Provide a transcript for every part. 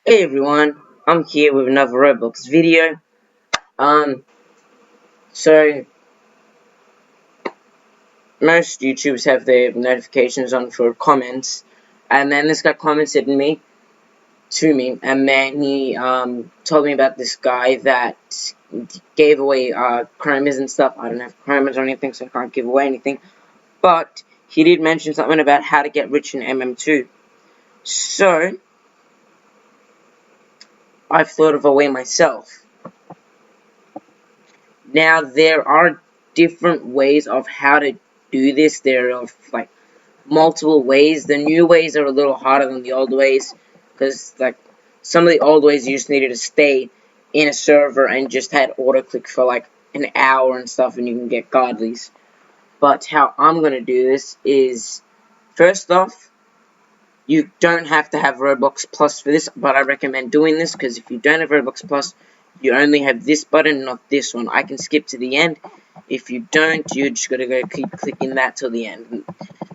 Hey everyone, I'm here with another Roblox video. So most YouTubers have their notifications on for comments, and then this guy commented to me, and then he told me about this guy that gave away chromas and stuff. I don't have chromas or anything, so I can't give away anything. But he did mention something about how to get rich in MM2. So I've thought of a way myself. Now, there are different ways of how to do this. There are, like, multiple ways. The new ways are a little harder than the old ways, because, like, some of the old ways you just needed to stay in a server and just had auto-click for, like, an hour and stuff, and you can get godlies. But how I'm going to do this is, first off, you don't have to have Roblox Plus for this, but I recommend doing this, because if you don't have Roblox Plus, you only have this button, not this one. I can skip to the end. If you don't, you just gotta go keep clicking that till the end.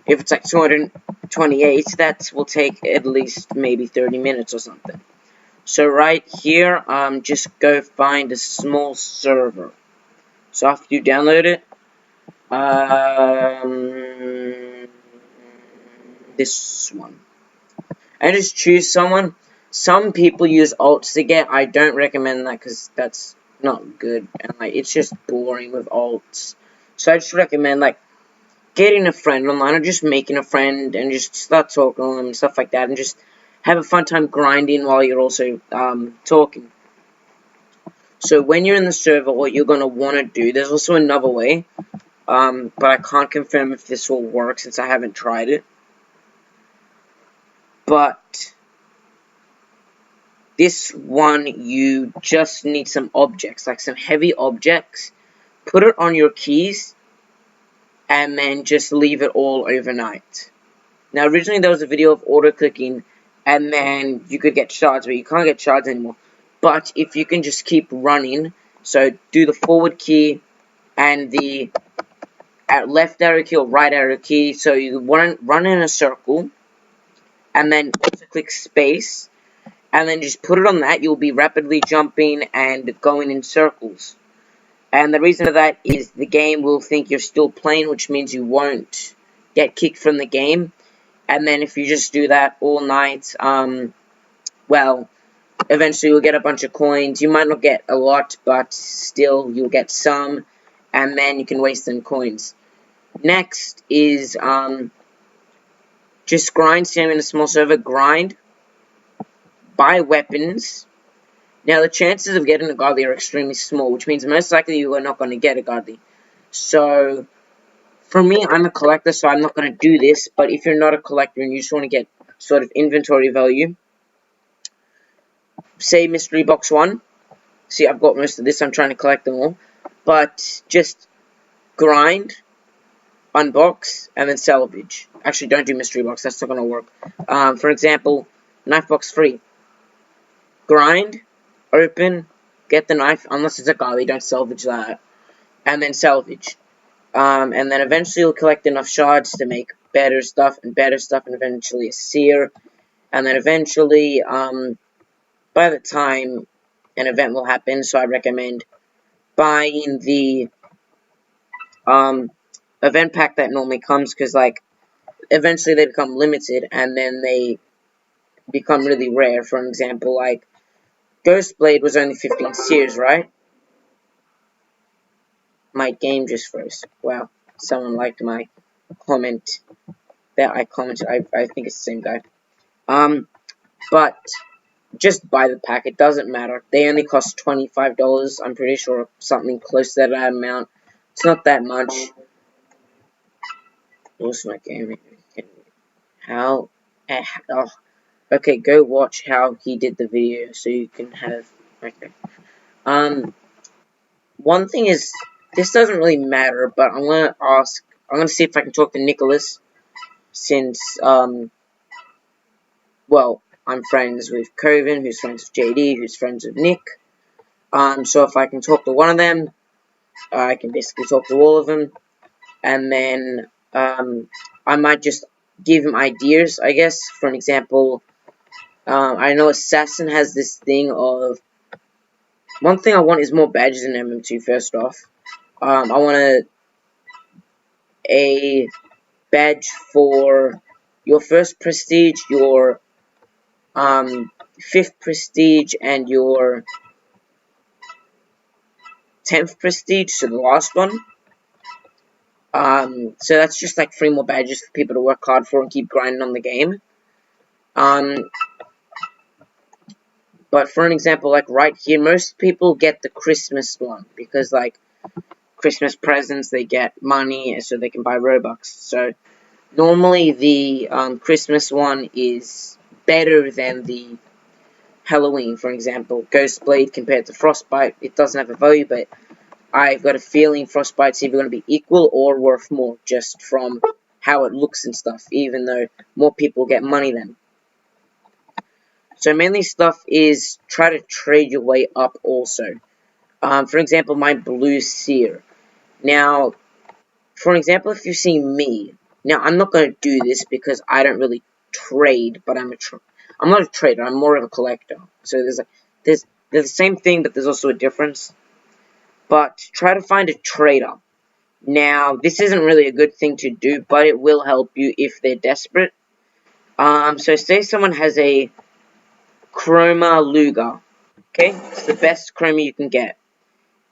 If it's like 228, that will take at least maybe 30 minutes or something. So right here, just go find a small server. So after you download it, this one. And just choose someone. Some people use alts to get. I don't recommend that because that's not good. And like it's just boring with alts. So I just recommend like getting a friend online or just making a friend and just start talking to them and stuff like that. And just have a fun time grinding while you're also talking. So when you're in the server, what you're going to want to do, there's also another way. But I can't confirm if this will work since I haven't tried it. But this one, you just need some objects, like some heavy objects. Put it on your keys, and then just leave it all overnight. Now, originally there was a video of auto-clicking, and then you could get shards, but you can't get shards anymore. But if you can just keep running, so do the forward key, and the left arrow key or right arrow key, so you run in a circle, and then also click space, and then just put it on that. You'll be rapidly jumping and going in circles. And the reason for that is the game will think you're still playing, which means you won't get kicked from the game. And then if you just do that all night, well, eventually you'll get a bunch of coins. You might not get a lot, but still you'll get some, and then you can waste them coins. Next is just grind. Same in a small server, grind. Buy weapons. Now, the chances of getting a godly are extremely small, which means most likely you are not going to get a godly. So, for me, I'm a collector, so I'm not going to do this. But if you're not a collector and you just want to get sort of inventory value, say Mystery Box 1. See, I've got most of this. I'm trying to collect them all. But just grind, unbox, and then salvage. Actually, don't do Mystery Box. That's not going to work. For example, Knife Box 3. Grind, open, get the knife, unless it's a godly, don't salvage that, and then salvage. And then eventually you'll collect enough shards to make better stuff, and eventually a seer, and then eventually, by the time an event will happen, so I recommend buying the, event pack that normally comes, because, like, eventually they become limited, and then they become really rare. For example, like, Ghostblade was only 15 seers, right? My game just froze. Wow, someone liked my comment that I commented. I think it's the same guy. But just buy the pack. It doesn't matter. They only cost $25. I'm pretty sure something close to that amount. It's not that much. What's my game? How? Oh, okay, go watch how he did the video so you can have. Okay. One thing is, this doesn't really matter, but I'm gonna see if I can talk to Nicholas, since, well, I'm friends with Coven, who's friends with JD, who's friends with Nick, so if I can talk to one of them, I can basically talk to all of them, and then, I might just give him ideas, I guess. For an example, I know Assassin has this thing of... One thing I want is more badges in MM2, first off. I want a badge for your first prestige, your 5th prestige, and your 10th prestige, so the last one. So that's just like 3 more badges for people to work hard for and keep grinding on the game. But for an example, like right here, most people get the Christmas one because, like, Christmas presents, they get money so they can buy Robux. So normally the Christmas one is better than the Halloween, for example. Ghostblade compared to Frostbite, it doesn't have a value, but I've got a feeling Frostbite's either going to be equal or worth more, just from how it looks and stuff, even though more people get money then. So mainly stuff is try to trade your way up also. For example, my blue seer. Now, for example, if you see me, now I'm not going to do this because I don't really trade, but I'm not a trader, I'm more of a collector. So there's the same thing, but there's also a difference. But try to find a trader. Now, this isn't really a good thing to do, but it will help you if they're desperate. So say someone has a Chroma Luger. Okay, it's the best Chroma you can get.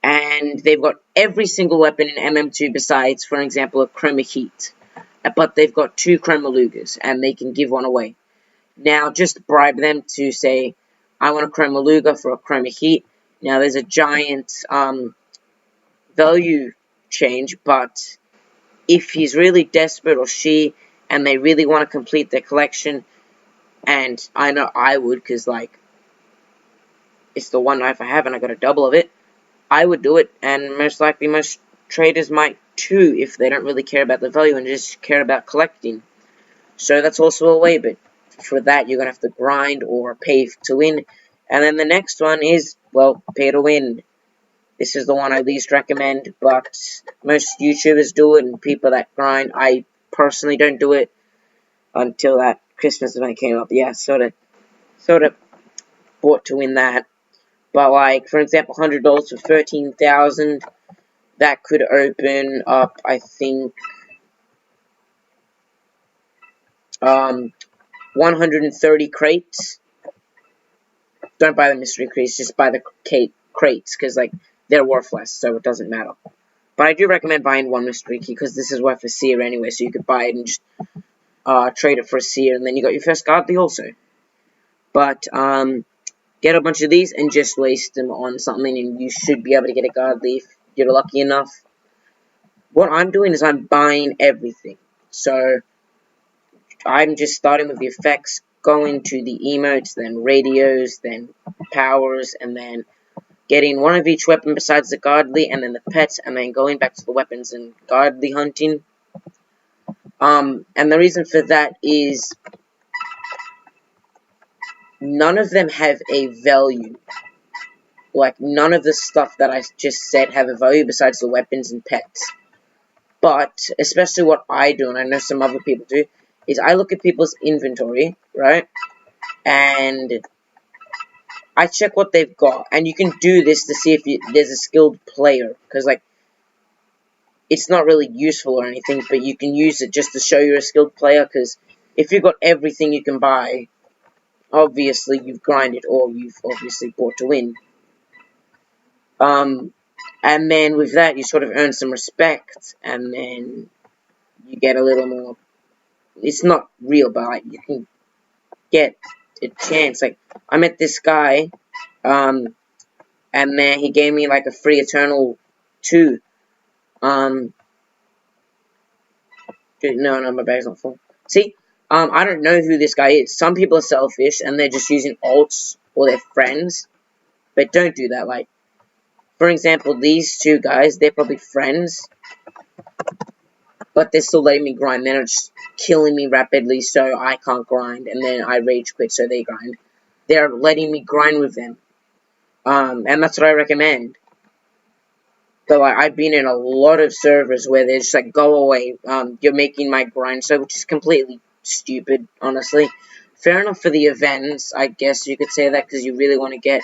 And they've got every single weapon in MM2 besides, for example, a Chroma Heat. But they've got 2 Chroma Lugers, and they can give one away. Now, just bribe them to say, I want a Chroma Luger for a Chroma Heat. Now, there's a giant value change, but if he's really desperate, or she, and they really want to complete their collection, and I know I would, because, like, it's the one knife I have, and I got a double of it, I would do it, and most likely most traders might too, if they don't really care about the value and just care about collecting. So that's also a way, but for that you're going to have to grind or pay to win. And then the next one is, well, pay to win. This is the one I least recommend, but most YouTubers do it, and people that grind. I personally don't do it until that Christmas event came up. Yeah, sort of bought to win that. But, like, for example, $100 for 13,000, that could open up, I think, 130 crates. Don't buy the mystery crates, just buy the crates, because, like, they're worthless, so it doesn't matter. But I do recommend buying one mystery key, because this is worth a seer anyway, so you could buy it and just trade it for a seer, and then you got your first godly also. But, get a bunch of these and just waste them on something, and you should be able to get a godly if you're lucky enough. What I'm doing is I'm buying everything. So, I'm just starting with the effects, going to the emotes, then radios, then powers, and then getting one of each weapon besides the godly, and then the pets, and then going back to the weapons and godly hunting. And the reason for that is none of them have a value. Like, none of the stuff that I just said have a value besides the weapons and pets. But, especially what I do, and I know some other people do, is I look at people's inventory, right? And I check what they've got. And you can do this to see if there's a skilled player. Because, like, it's not really useful or anything, but you can use it just to show you're a skilled player. Because if you've got everything you can buy, obviously you've grinded, or you've obviously bought to win. And then with that, you sort of earn some respect, and then you get a little more. It's not real, but like, you can get a chance. Like, I met this guy, and then he gave me like a free Eternal 2. No, my bag's not full. See, I don't know who this guy is. Some people are selfish, and they're just using alts or their friends, but don't do that. Like, for example, these 2 guys, they're probably friends, but they're still letting me grind. They're just killing me rapidly, so I can't grind, and then I rage quit, so they grind. They're letting me grind with them, and that's what I recommend. But like, I've been in a lot of servers where they're just like, go away, you're making my grind so, which is completely stupid, honestly. fair enough for the events, I guess you could say that, because you really want to get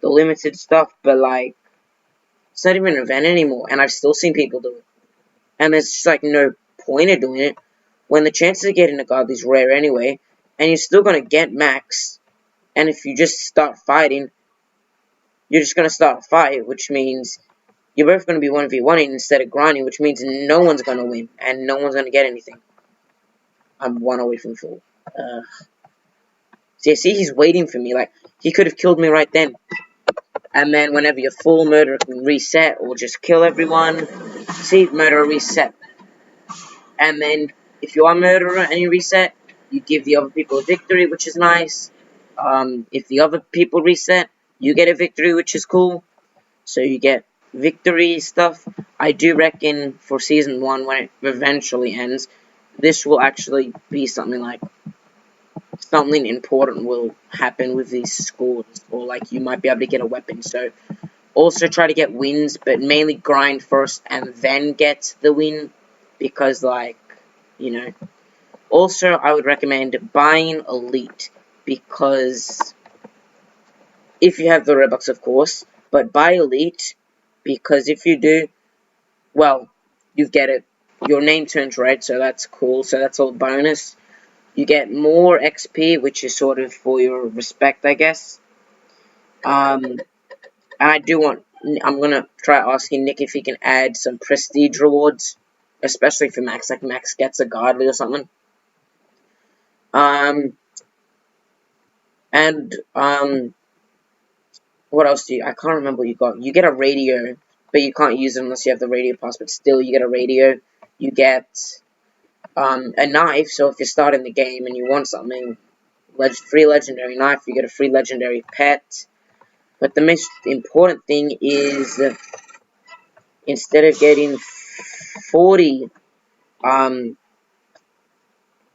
the limited stuff, but, like, it's not even an event anymore, and I've still seen people do it. And there's just, like, no point in doing it, when the chances of getting a godly is rare anyway, and you're still going to get max, and if you just start fighting, you're just going to start a fight, which means you're both going to be 1v1ing instead of grinding, which means no one's going to win, and no one's going to get anything. I'm one away from full. See, he's waiting for me, like, he could have killed me right then. And then whenever you're full, murderer can reset, or just kill everyone. See, murderer reset. And then, if you are murderer and you reset, you give the other people a victory, which is nice. If the other people reset, you get a victory, which is cool. So you get victory stuff. I do reckon for Season 1, when it eventually ends, this will actually be something like, something important will happen with these scores, or like you might be able to get a weapon. So also try to get wins, but mainly grind first and then get the win, because, like, you know. Also, I would recommend buying Elite, because if you have the Robux, of course, but buy Elite, because if you do, well, you get it. Your name turns red, so that's cool. So that's all bonus. You get more XP, which is sort of for your respect, I guess. And I do want, I'm gonna try asking Nick if he can add some prestige rewards, especially for Max, like Max gets a godly or something. What else do you, I can't remember what you got. You get a radio, but you can't use it unless you have the radio pass, but still you get a radio. You get, a knife, so if you're starting the game and you want something, free legendary knife, you get a free legendary pet. But the most important thing is, instead of getting 40,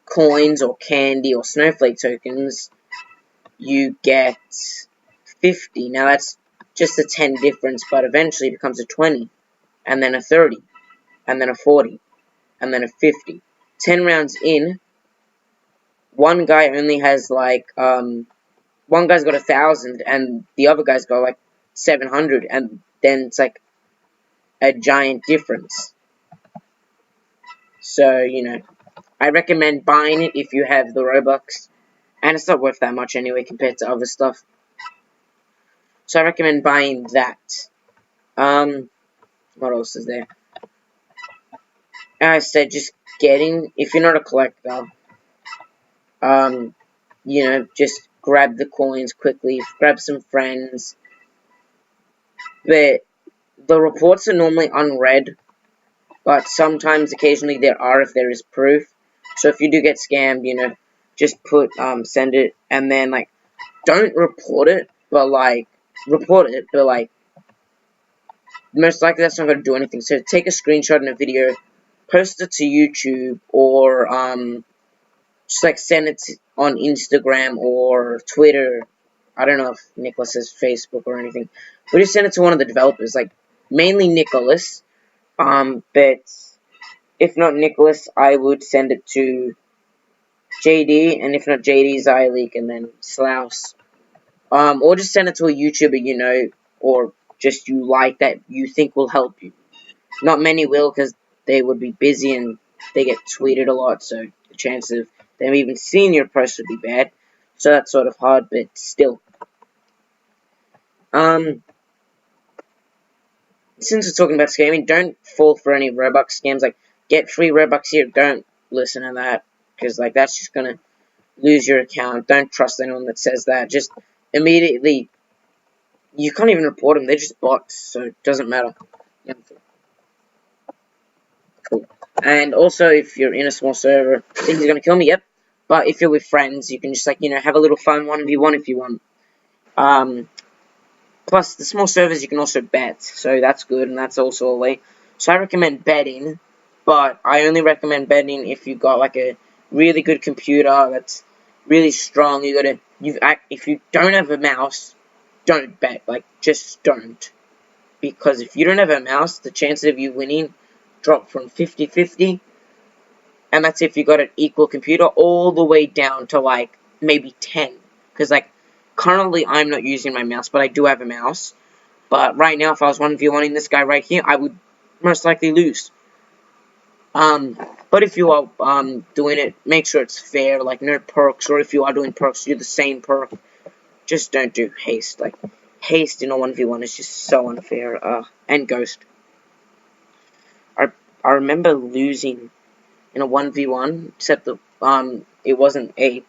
coins or candy or snowflake tokens, you get 50. Now that's just a 10 difference, but eventually it becomes a 20, and then a 30, and then a 40, and then a 50. 10 rounds in, one guy only has like, one guy's got 1,000, and the other guy's got like 700, and then it's like a giant difference. So, you know, I recommend buying it if you have the Robux, and it's not worth that much anyway compared to other stuff. So I recommend buying that. What else is there? As I said, just getting, if you're not a collector, you know, just grab the coins quickly, grab some friends. But the reports are normally unread, but sometimes, occasionally, there are if there is proof. So if you do get scammed, you know, just put, send it, and then, like, don't report it, but, like, most likely that's not going to do anything. So take a screenshot in a video, post it to YouTube, or, just, like, send it on Instagram or Twitter. I don't know if Nicholas has Facebook or anything, but just send it to one of the developers, like, mainly Nicholas, but if not Nicholas, I would send it to JD, and if not JD, Zyleak, and then Slouse. Or just send it to a YouTuber you know, or just you like that you think will help you. Not many will, because they would be busy and they get tweeted a lot, so the chance of them even seeing your post would be bad. So that's sort of hard, but still. Since we're talking about scamming, don't fall for any Robux scams. Like, get free Robux here, don't listen to that, because, like, that's just gonna lose your account. Don't trust anyone that says that. Just immediately, you can't even report them, they're just bots, so it doesn't matter. Cool. And also, if you're in a small server, think he's gonna kill me, yep. But if you're with friends, you can just, like, you know, have a little fun 1v1 if you want. Plus, the small servers, you can also bet, so that's good, and that's also a way. So I recommend betting, but I only recommend betting if you got, like, a really good computer that's really strong. If you don't have a mouse, don't bet. Like, just don't. Because if you don't have a mouse, the chances of you winning drop from 50-50, and that's if you got an equal computer, all the way down to, like, maybe 10. Because, like, currently I'm not using my mouse, but I do have a mouse. But right now, if I was 1v1ing this guy right here, I would most likely lose. But if you are, doing it, make sure it's fair, like, no perks, or if you are doing perks, do the same perk. Just don't do haste, like, haste in a 1v1 is just so unfair, and ghost. I remember losing in a 1v1, except the, it wasn't a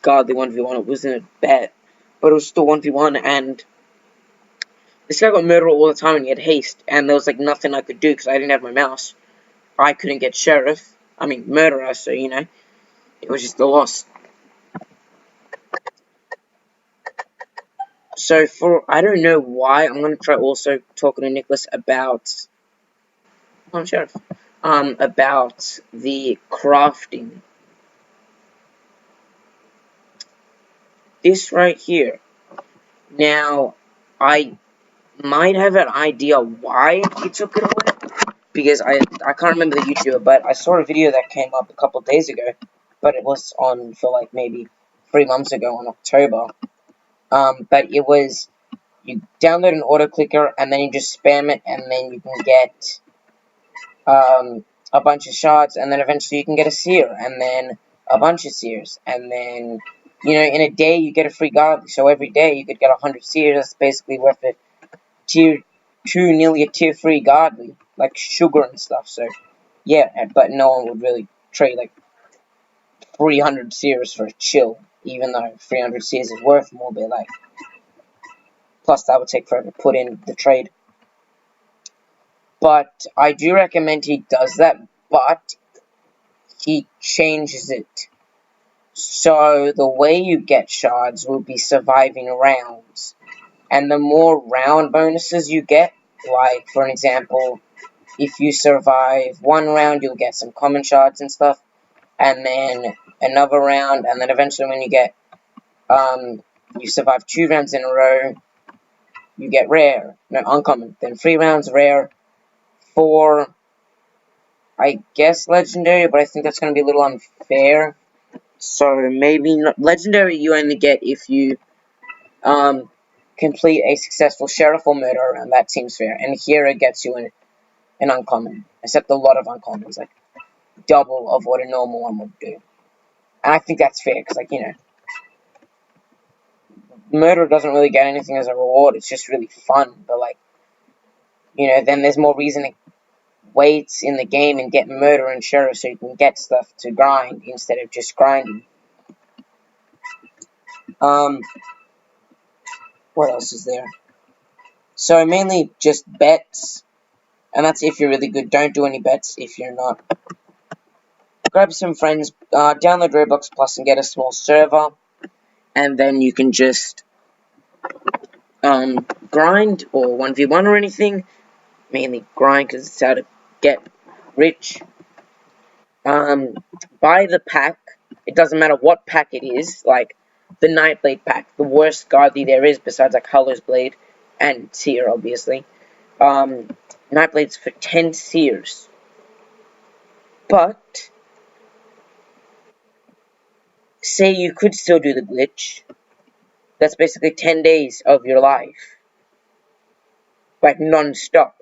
godly 1v1, it wasn't a bet, but it was still 1v1, and this guy got murdered all the time, and he had haste, and there was, like, nothing I could do, because I didn't have my mouse. I couldn't get sheriff, murderer, so, you know, it was just a loss. So I don't know why, I'm going to try also talking to Nicholas about, sheriff, about the crafting. This right here. Now, I might have an idea why he took it away, because I can't remember the YouTuber, but I saw a video that came up a couple of days ago, but it was on for like maybe 3 months ago in October. But it was, you download an auto clicker and then you just spam it, and then you can get a bunch of shards, and then eventually you can get a seer, and then a bunch of seers, and then, you know, in a day you get a free godly, so every day you could get 100 seers. That's basically worth it. Tier 2, nearly a tier 3 godly, like sugar and stuff, so, yeah, but no one would really trade, like, 300 seers for a chill, even though 300 seers is worth more, but, like, plus that would take forever to put in the trade. But I do recommend he does that, but he changes it. So the way you get shards will be surviving rounds. And the more round bonuses you get, like, for an example, if you survive one round, you'll get some common shards and stuff, and then another round, and then eventually when you get, you survive 2 rounds in a row, you get rare, no, uncommon, then 3 rounds rare, 4, I guess legendary, but I think that's going to be a little unfair, so maybe not, legendary you only get if you, complete a successful sheriff or murder, and that seems fair, and here it gets you an uncommon, except a lot of uncommons, like, double of what a normal one would do, and I think that's fair, because, like, you know, murder doesn't really get anything as a reward, it's just really fun, but, like, you know, then there's more reason to wait in the game and get murder and sheriff so you can get stuff to grind instead of just grinding. What else is there? So mainly just bets, and that's if you're really good. Don't do any bets if you're not. Grab some friends, download Roblox Plus and get a small server, and then you can just grind or 1v1 or anything. Mainly grind because it's how to get rich. Buy the pack. It doesn't matter what pack it is, like the Nightblade pack, the worst godly there is besides like Hollows Blade and Seer, obviously. Nightblade's for 10 Seers. But say you could still do the glitch. That's basically 10 days of your life. Like non-stop.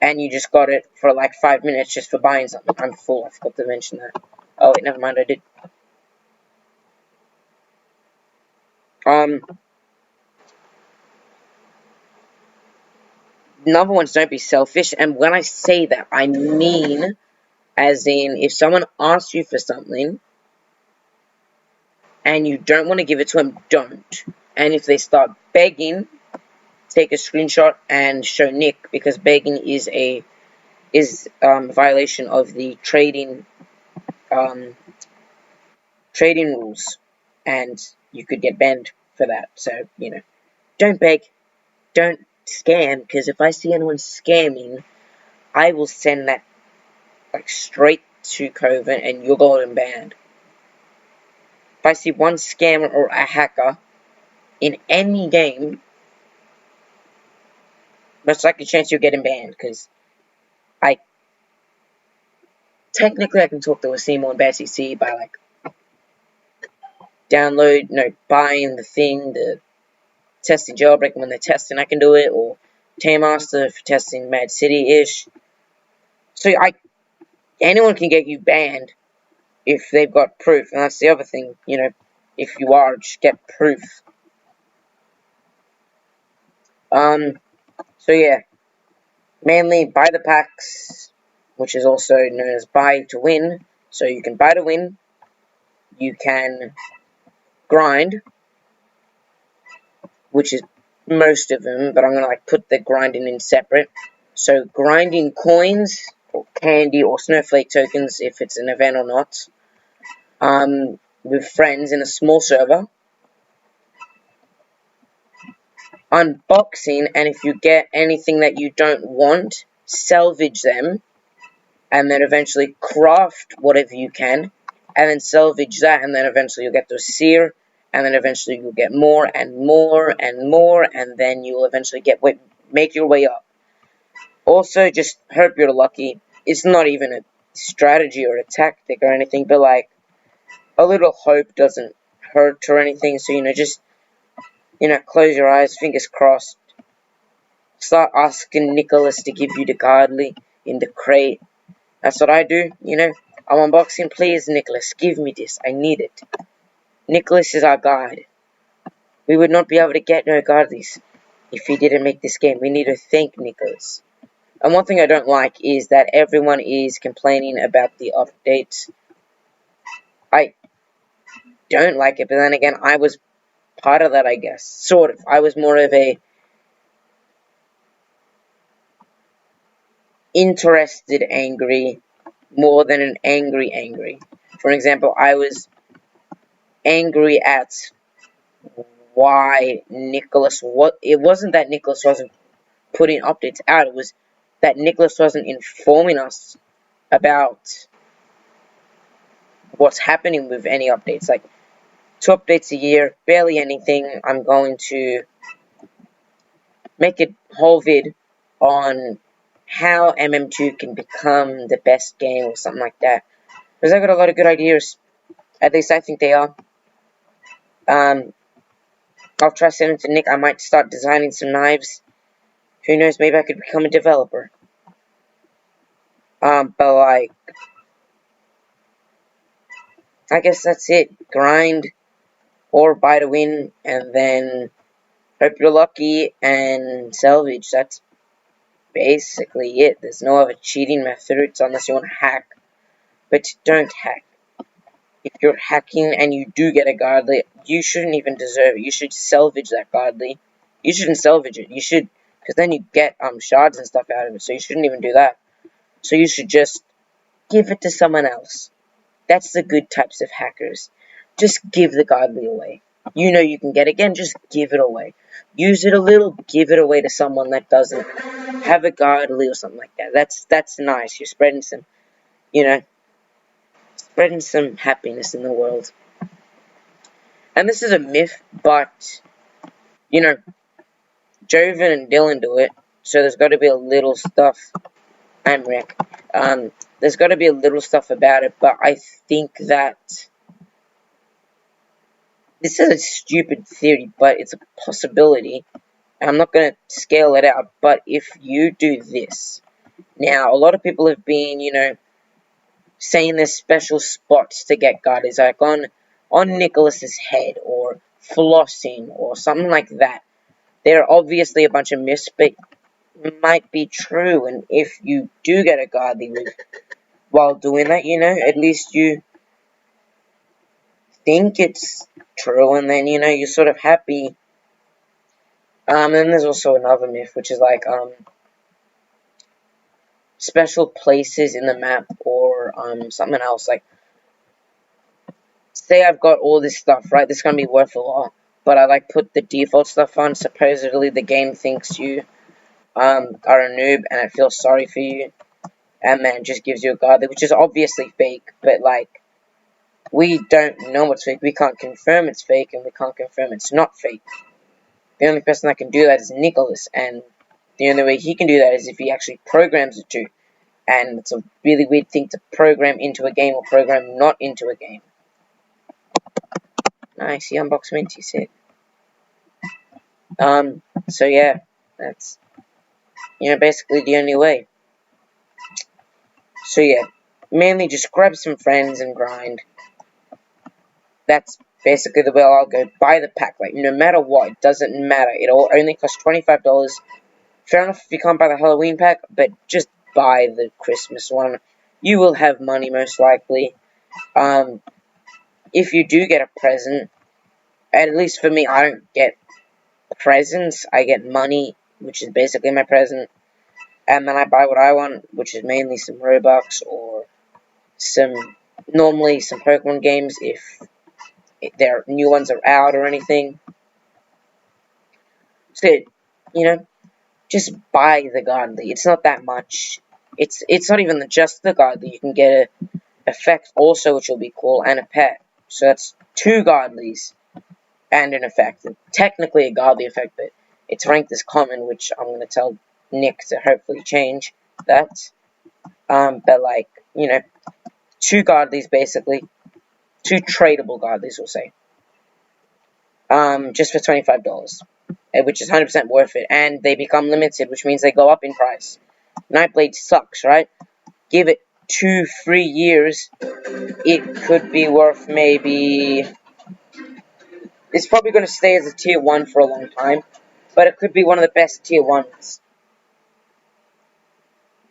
And you just got it for like 5 minutes just for buying something. I'm full, I forgot to mention that. Oh wait, never mind, I did. Number one is don't be selfish, and when I say that, I mean, as in, if someone asks you for something, and you don't want to give it to them, don't. And if they start begging, take a screenshot and show Nick, because begging is a violation of the trading rules, and you could get banned for that. So, you know, don't beg, don't scam, because if I see anyone scamming, I will send that like straight to Coven and you're golden banned. If I see one scammer or a hacker in any game, most likely chance you're getting banned, because technically I can talk to a Seymour and Bessie C by like download, buying the thing, the testing jailbreak when they're testing, I can do it, or Tailmaster for testing Mad City-ish. So anyone can get you banned if they've got proof, and that's the other thing, if you are, just get proof. So yeah, mainly buy the packs, which is also known as buy to win. So you can buy to win, you can grind, which is most of them, but I'm gonna put the grinding in separate. So grinding coins, or candy, or snowflake tokens, if it's an event or not, with friends in a small server. Unboxing, and if you get anything that you don't want, salvage them, and then eventually craft whatever you can, and then salvage that, and then eventually you'll get to a seer, and then eventually you'll get more and more and more, and then you'll eventually make your way up. Also, just hope you're lucky. It's not even a strategy or a tactic or anything, but a little hope doesn't hurt or anything. So just close your eyes, fingers crossed. Start asking Nicholas to give you the godly in the crate. That's what I do, I'm unboxing. Please, Nicholas, give me this. I need it. Nicholas is our god. We would not be able to get no godlies if he didn't make this game. We need to thank Nicholas. And one thing I don't like is that everyone is complaining about the updates. I don't like it, but then again, I was part of that, I guess. Sort of. I was more of a interested angry more than an angry. For example, I was angry at why Nicholas, it wasn't that Nicholas wasn't putting updates out, it was that Nicholas wasn't informing us about what's happening with any updates. 2 updates a year, barely anything. I'm going to make a whole vid on how MM2 can become the best game or something like that. Because I got a lot of good ideas. At least I think they are. I'll try sending to Nick. I might start designing some knives. Who knows, maybe I could become a developer. But I guess that's it. Grind or buy to win, and then hope you're lucky and salvage. That's basically it. There's no other cheating methods unless you want to hack. But don't hack. If you're hacking and you do get a godly, you shouldn't even deserve it. You should salvage that godly. You shouldn't salvage it. You should, because then you get shards and stuff out of it. So you shouldn't even do that. So you should just give it to someone else. That's the good types of hackers. Just give the godly away. You can get it again, just give it away. Use it a little, give it away to someone that doesn't have a godly or something like that. That's nice. You're spreading some, spreading some happiness in the world. And this is a myth, but, Joven and Dylan do it, so there's got to be a little stuff. I'm Rick. There's got to be a little stuff about it, but I think that this is a stupid theory, but it's a possibility. And I'm not going to scale it out, but if you do this, now, a lot of people have been, saying there's special spots to get guardies, like on Nicholas's head, or flossing, or something like that. They're obviously a bunch of myths, but might be true, and if you do get a godly while doing that, at least you think it's true, and then, you're sort of happy. And then there's also another myth, which is special places in the map, or something else. Say I've got all this stuff, right? This is gonna be worth a lot, but I put the default stuff on. Supposedly the game thinks you are a noob, and it feels sorry for you, and then just gives you a godly, which is obviously fake. But we don't know what's fake. We can't confirm it's fake, and we can't confirm it's not fake. The only person that can do that is Nicholas, and the only way he can do that is if he actually programs it to. And it's a really weird thing to program into a game or program not into a game. Nice, you unbox Minty, sick. So yeah, that's, basically the only way. So yeah, mainly just grab some friends and grind. That's basically the way I'll go. Buy the pack, like, no matter what, it doesn't matter. It all only costs $25. Fair enough if you can't buy the Halloween pack, but just buy the Christmas one. You will have money, most likely. If you do get a present, at least for me, I don't get presents. I get money, which is basically my present. And then I buy what I want, which is mainly some Robux or normally some Pokemon games if their new ones are out or anything. So, just buy the godly. It's not that much. It's not even just the godly. You can get a effect also, which will be cool, and a pet. So that's 2 godlies and an effect. Technically a godly effect, but it's ranked as common, which I'm going to tell Nick to hopefully change that. But like, 2 godlies basically. 2 tradable godlies, we'll say. Just for $25. Which is 100% worth it. And they become limited, which means they go up in price. Nightblade sucks, right? Give it 2-3 years. It could be worth maybe... It's probably going to stay as a tier 1 for a long time. But it could be one of the best tier 1s.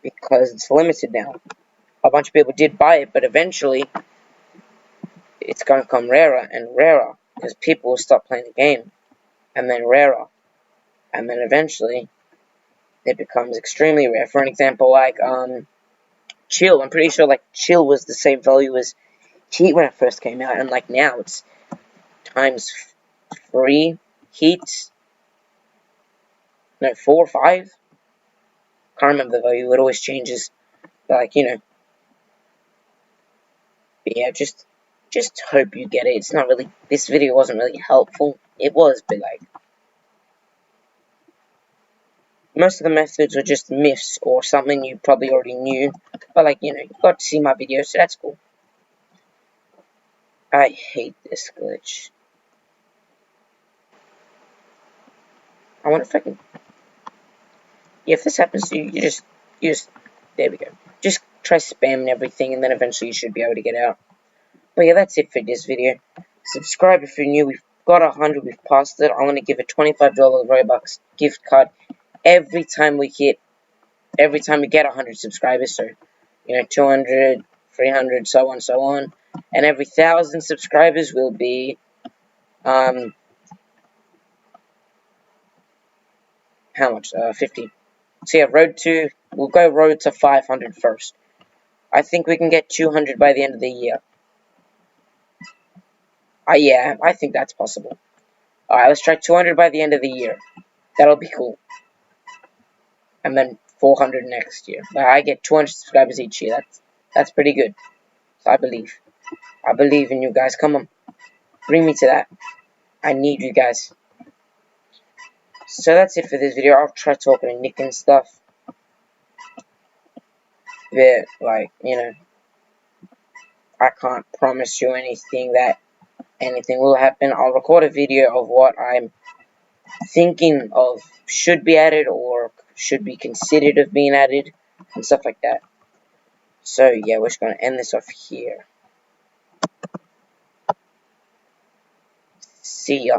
Because it's limited now. A bunch of people did buy it, but eventually it's going to come rarer and rarer. Because people will stop playing the game. And then rarer. And then eventually it becomes extremely rare. For an example, like, Chill. I'm pretty sure, like, Chill was the same value as Heat when it first came out. And, like, now it's times 3 Heat. No, 4 or 5. Can't remember the value. It always changes. But, like, But yeah, just hope you get it. It's not really... This video wasn't really helpful. It was, but, like... Most of the methods were just myths or something you probably already knew. But, like, you got to see my video, so that's cool. I hate this glitch. I wonder if I can... Yeah, if this happens to you, you just... There we go. Just try spamming everything, and then eventually you should be able to get out. But yeah, that's it for this video. Subscribe if you're new. We've got 100. We've passed it. I'm going to give a $25 Robux gift card every time we get 100 subscribers. So, 200, 300, so on. And every 1,000 subscribers will be, how much? 50. So yeah, we'll go road to 500 first. I think we can get 200 by the end of the year. Yeah, I think that's possible. Alright, let's try 200 by the end of the year. That'll be cool. And then 400 next year. I get 200 subscribers each year. That's pretty good. So I believe. I believe in you guys. Come on. Bring me to that. I need you guys. So that's it for this video. I'll try talking to Nick and stuff. But, like, I can't promise you anything will happen. I'll record a video of what I'm thinking of should be added or should be considered of being added and stuff like that. So yeah, we're just going to end this off here. See ya.